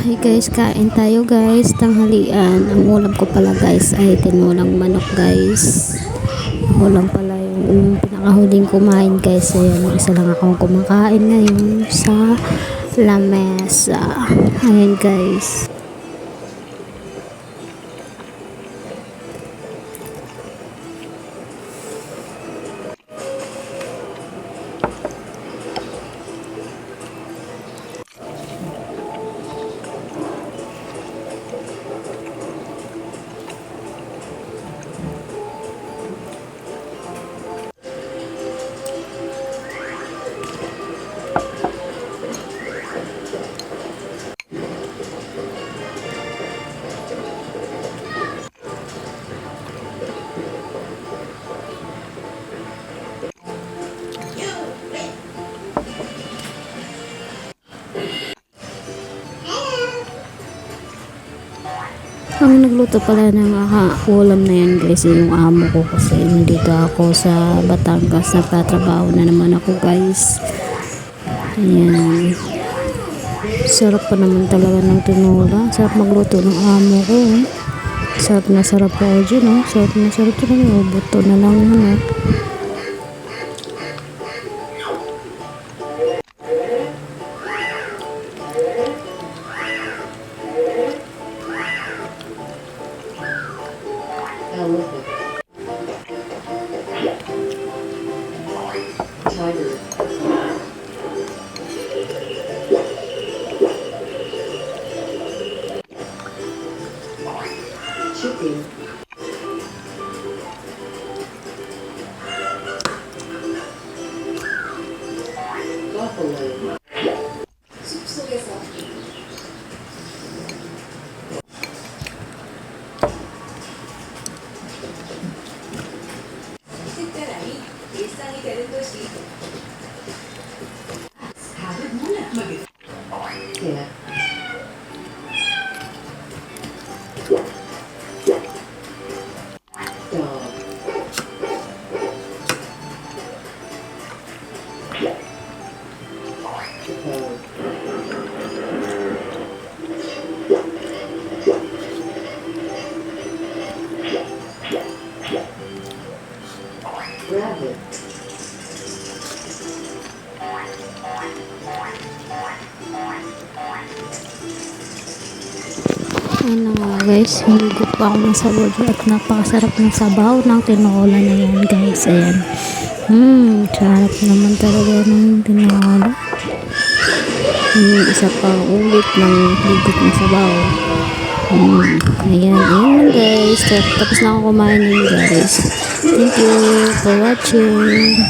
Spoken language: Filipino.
Hi guys, kain tayo guys, tanghalian. Ang ulam ko pala guys ay tinulang manok guys. Ako lang pala yung pinakahuling kumain guys. Ayan, isa lang akong kumakain ngayon sa lamesa. Ayan guys. Ang nagluto pala ng ulam na yan guys, yung amo ko kasi nandito ako sa Batangas, nagtatrabaho na naman ako guys. Ayan. Sarap pa naman talaga ng tinola. Sarap magluto ng amo ko. Sarap na sarap po dyan. Oh. Sarap na sarap talaga. Buto na lang yun. Chicken. Buffalo. 숲속에서 특별함이 일상이 되는 도시. 밥을 몰라 먹을. Yeah. Rabbit. Ayan na nga guys, hinigot pa ako ng sabon at napakasarap ng sabaw ng tinola na yan guys. Ayan. Sarap naman talaga ng tinola. Isa pang ulit ng higit ng sabaw. Ayan lang guys. Tapos na ako kumain guys. Thank you for watching.